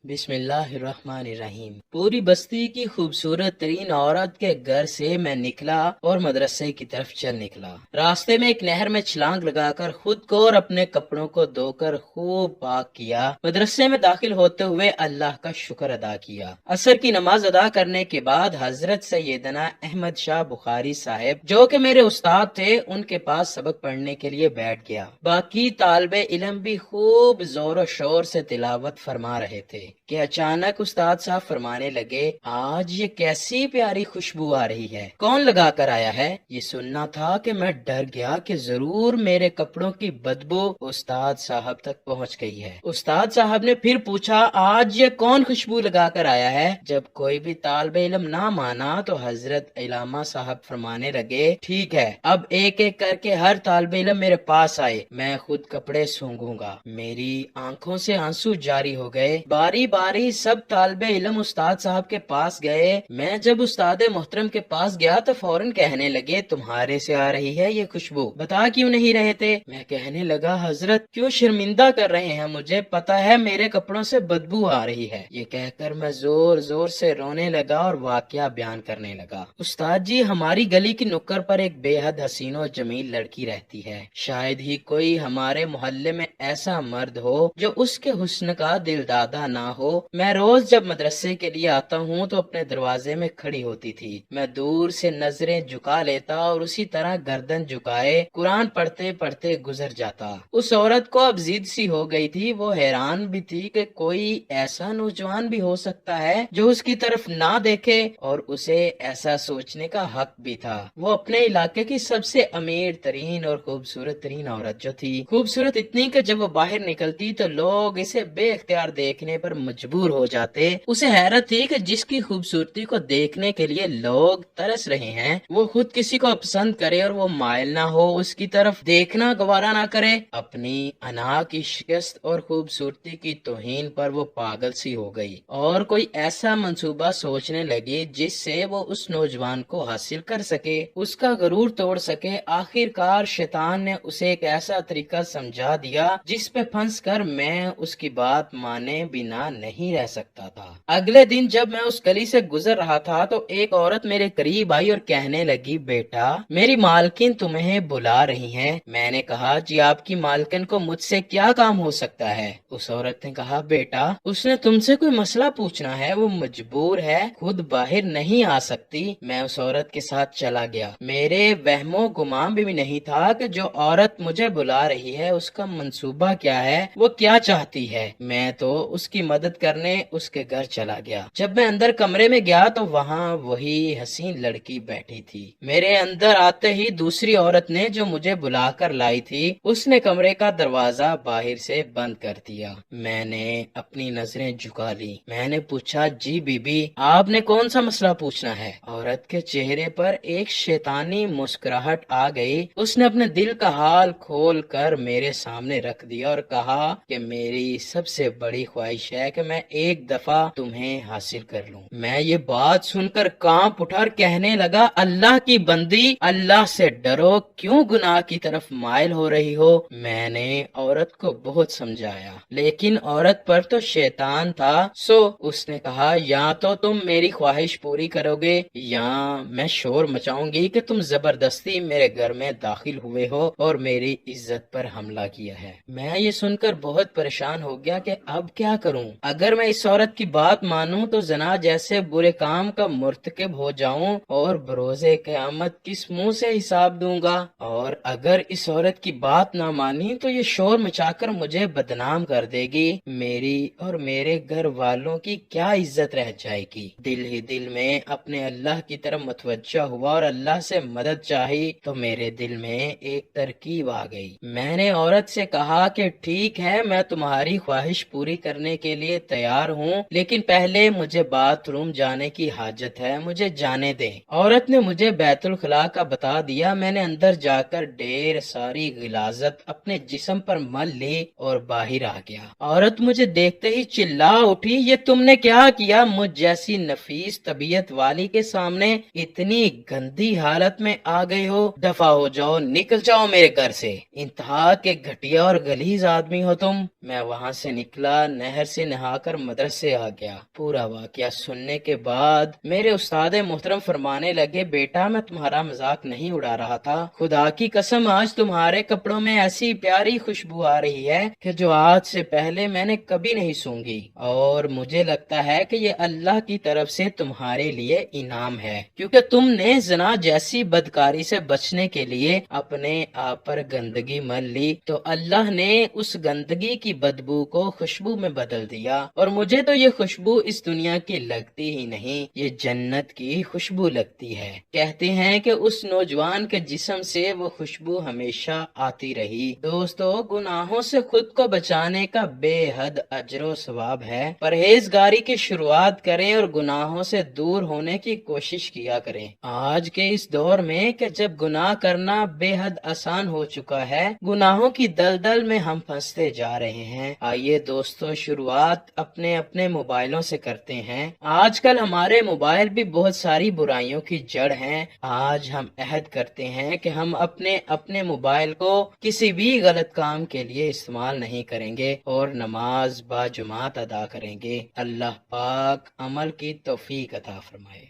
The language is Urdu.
بسم اللہ الرحمن الرحیم۔ پوری بستی کی خوبصورت ترین عورت کے گھر سے میں نکلا اور مدرسے کی طرف چل نکلا۔ راستے میں ایک نہر میں چھلانگ لگا کر خود کو اور اپنے کپڑوں کو دھو کر خوب پاک کیا۔ مدرسے میں داخل ہوتے ہوئے اللہ کا شکر ادا کیا۔ عصر کی نماز ادا کرنے کے بعد حضرت سیدنا احمد شاہ بخاری صاحب جو کہ میرے استاد تھے ان کے پاس سبق پڑھنے کے لیے بیٹھ گیا۔ باقی طالب علم بھی خوب زور و شور سے تلاوت فرما رہے تھے کہ اچانک استاد صاحب فرمانے لگے، آج یہ کیسی پیاری خوشبو آ رہی ہے، کون لگا کر آیا ہے؟ یہ سننا تھا کہ میں ڈر گیا کہ ضرور میرے کپڑوں کی بدبو استاد صاحب تک پہنچ گئی ہے۔ استاد صاحب نے پھر پوچھا، آج یہ کون خوشبو لگا کر آیا ہے؟ جب کوئی بھی طالب علم نہ مانا تو حضرت علامہ صاحب فرمانے لگے، ٹھیک ہے، اب ایک ایک کر کے ہر طالب علم میرے پاس آئے، میں خود کپڑے سونگوں گا۔ میری آنکھوں سے آنسو جاری ہو گئے۔ باری باری سب طالب علم استاد صاحب کے پاس گئے۔ میں جب استاد محترم کے پاس گیا تو فوراً کہنے لگے، تمہارے سے آ رہی ہے یہ خوشبو، بتا کیوں نہیں رہے تھے؟ میں کہنے لگا، حضرت کیوں شرمندہ کر رہے ہیں، مجھے پتا ہے میرے کپڑوں سے بدبو آ رہی ہے۔ یہ کہہ کر میں زور زور سے رونے لگا اور واقعہ بیان کرنے لگا۔ استاد جی، ہماری گلی کی نکڑ پر ایک بے حد حسین و جمیل لڑکی رہتی ہے، شاید ہی کوئی ہمارے محلے میں ایسا مرد ہو جو اس کے حسن کا دل دادا نہ ہو۔ میں روز جب مدرسے کے لیے آتا ہوں تو اپنے دروازے میں کھڑی ہوتی تھی، میں دور سے نظریں جھکا لیتا اور اسی طرح گردن جھکائے قرآن پڑھتے پڑھتے گزر جاتا۔ اس عورت کو اب ضد سی ہو گئی تھی، وہ حیران بھی تھی کہ کوئی ایسا نوجوان بھی ہو سکتا ہے جو اس کی طرف نہ دیکھے، اور اسے ایسا سوچنے کا حق بھی تھا۔ وہ اپنے علاقے کی سب سے امیر ترین اور خوبصورت ترین عورت جو تھی، خوبصورت اتنی کہ جب وہ باہر نکلتی تو لوگ اسے بے اختیار دیکھنے پر مجبور ہو جاتے۔ اسے حیرت تھی کہ جس کی خوبصورتی کو دیکھنے کے لیے لوگ ترس رہے ہیں، وہ خود کسی کو پسند کرے اور وہ مائل نہ ہو، اس کی طرف دیکھنا گوارا نہ کرے۔ اپنی انا کی شکست اور خوبصورتی کی توہین پر وہ پاگل سی ہو گئی اور کوئی ایسا منصوبہ سوچنے لگی جس سے وہ اس نوجوان کو حاصل کر سکے، اس کا غرور توڑ سکے۔ آخر کار شیطان نے اسے ایک ایسا طریقہ سمجھا دیا جس پہ پھنس کر میں اس کی بات مانے بنا نہیں رہ سکتا تھا۔ اگلے دن جب میں اس گلی سے گزر رہا تھا تو ایک عورت میرے قریب آئی اور کہنے لگی، بیٹا میری مالکن تمہیں بلا رہی ہیں۔ میں نے کہا، جی آپ کی مالکن کو مجھ سے کیا کام ہو سکتا ہے؟ اس عورت نے کہا، بیٹا اس نے تم سے کوئی مسئلہ پوچھنا ہے، وہ مجبور ہے، خود باہر نہیں آ سکتی۔ میں اس عورت کے ساتھ چلا گیا۔ میرے وہم و گمان بھی نہیں تھا کہ جو عورت مجھے بلا رہی ہے اس کا منصوبہ کیا ہے، وہ کیا چاہتی ہے۔ میں تو اس کی مدد کرنے اس کے گھر چلا گیا۔ جب میں اندر کمرے میں گیا تو وہاں وہی حسین لڑکی بیٹھی تھی۔ میرے اندر آتے ہی دوسری عورت نے جو مجھے بلا کر لائی تھی، اس نے کمرے کا دروازہ باہر سے بند کر دیا۔ میں نے اپنی نظریں جھکا لی۔ میں نے پوچھا، جی بی بی آپ نے کون سا مسئلہ پوچھنا ہے؟ عورت کے چہرے پر ایک شیطانی مسکراہٹ آ گئی۔ اس نے اپنے دل کا حال کھول کر میرے سامنے رکھ دیا اور کہا کہ میری سب سے بڑی خواہش ہے کہ میں ایک دفعہ تمہیں حاصل کر لوں۔ میں یہ بات سن کر کانپ اٹھا اور کہنے لگا، اللہ کی بندی، اللہ سے ڈرو، کیوں گناہ کی طرف مائل ہو رہی ہو؟ میں نے عورت کو بہت سمجھایا لیکن عورت پر تو شیطان تھا، سو اس نے کہا، یا تو تم میری خواہش پوری کرو گے یا میں شور مچاؤں گی کہ تم زبردستی میرے گھر میں داخل ہوئے ہو اور میری عزت پر حملہ کیا ہے۔ میں یہ سن کر بہت پریشان ہو گیا کہ اب کیا کروں؟ اگر میں اس عورت کی بات مانوں تو زنا جیسے برے کام کا مرتکب ہو جاؤں اور بروز قیامت کس منہ سے حساب دوں گا، اور اگر اس عورت کی بات نہ مانی تو یہ شور مچا کر مجھے بدنام کر دے گی، میری اور میرے گھر والوں کی کیا عزت رہ جائے گی۔ دل ہی دل میں اپنے اللہ کی طرف متوجہ ہوا اور اللہ سے مدد چاہی تو میرے دل میں ایک ترکیب آ گئی۔ میں نے عورت سے کہا کہ ٹھیک ہے، میں تمہاری خواہش پوری کرنے کے لیے تیار ہوں، لیکن پہلے مجھے باتھ روم جانے کی حاجت ہے، مجھے جانے دیں۔ عورت نے مجھے بیت الخلاء کا بتا دیا۔ میں نے اندر جا کر ڈھیر ساری غلاظت اپنے جسم پر مل لی اور باہر آ گیا۔ عورت مجھے دیکھتے ہی چلا اٹھی، یہ تم نے کیا کیا؟ مجھ جیسی نفیس طبیعت والی کے سامنے اتنی گندی حالت میں آ گئے ہو، دفع ہو جاؤ، نکل جاؤ میرے گھر سے، انتہا کے گھٹیا اور غلیظ آدمی ہو تم۔ میں وہاں سے نکلا، نہر سے نہا کر مدرسے آ گیا۔ پورا واقعہ سننے کے بعد میرے استاد محترم فرمانے لگے، بیٹا میں تمہارا مذاق نہیں اڑا رہا تھا، خدا کی قسم آج تمہارے کپڑوں میں ایسی پیاری خوشبو آ رہی ہے کہ جو آج سے پہلے میں نے کبھی نہیں سونگھی، اور مجھے لگتا ہے کہ یہ اللہ کی طرف سے تمہارے لیے انعام ہے، کیونکہ تم نے زنا جیسی بدکاری سے بچنے کے لیے اپنے آپ پر گندگی مل لی تو اللہ نے اس گندگی کی بدبو کو خوشبو میں بدل دیا، اور مجھے تو یہ خوشبو اس دنیا کی لگتی ہی نہیں، یہ جنت کی خوشبو لگتی ہے۔ کہتے ہیں کہ اس نوجوان کے جسم سے وہ خوشبو ہمیشہ آتی رہی۔ دوستو، گناہوں سے خود کو بچانے کا بے حد اجر و ثواب ہے۔ پرہیزگاری کی شروعات کریں اور گناہوں سے دور ہونے کی کوشش کیا کریں۔ آج کے اس دور میں کہ جب گناہ کرنا بے حد آسان ہو چکا ہے، گناہوں کی دلدل میں ہم پھنستے جا رہے ہیں۔ آئیے دوستو، شروعات اپنے اپنے موبائلوں سے کرتے ہیں۔ آج کل ہمارے موبائل بھی بہت ساری برائیوں کی جڑ ہیں۔ آج ہم عہد کرتے ہیں کہ ہم اپنے موبائل کو کسی بھی غلط کام کے لیے استعمال نہیں کریں گے اور نماز با جماعت ادا کریں گے۔ اللہ پاک عمل کی توفیق عطا فرمائے۔